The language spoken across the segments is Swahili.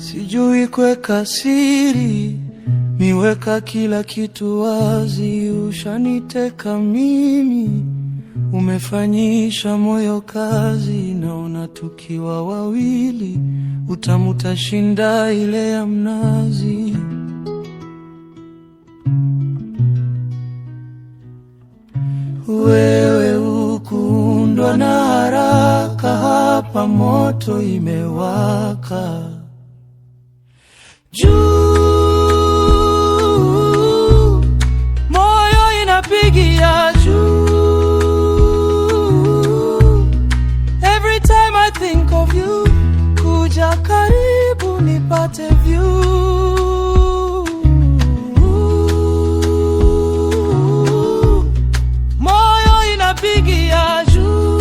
Sijui kuweka siri, miweka kila kitu wazi. Ushaniteka mimi, umefanyisha moyo kazi. Naona tukiwa wawili, utamu utashinda ile ya mnazi. Wewe ukundwa na haraka, hapa moto imewaka juu, moyo inapigia juu. Every time I think of you, kuja karibu nipate view. Moyo inapigia juu.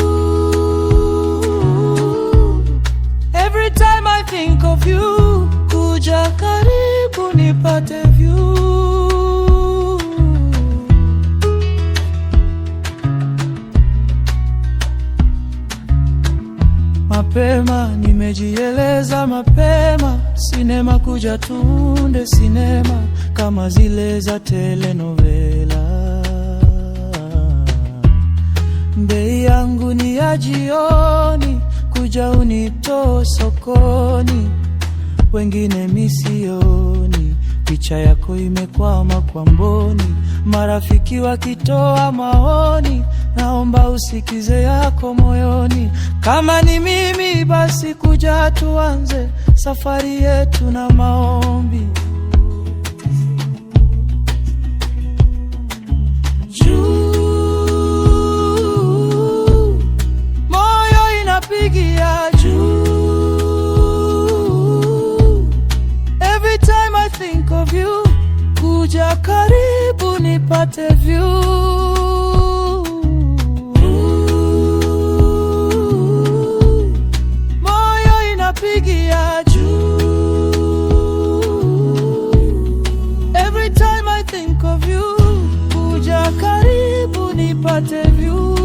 Every time I think of you, kuja karibu nipate view. Mapema nimejieleza mapema, sinema kuja tunde sinema kama zile za telenovela. Bei yangu ni ya jioni, kuja unitoe sokoni, wengine misioni. Picha yako imekwama kwa mboni, marafiki wakitoa maoni, naomba usikize yako moyoni. Kama ni mimi basi kuja tuanze safari yetu na maombi. Juu, moyo inapigia juu. Every time I think of you, kuja karibu nipate view. Moyo inapigia juu. Every time I think of you, kuja karibu nipate view.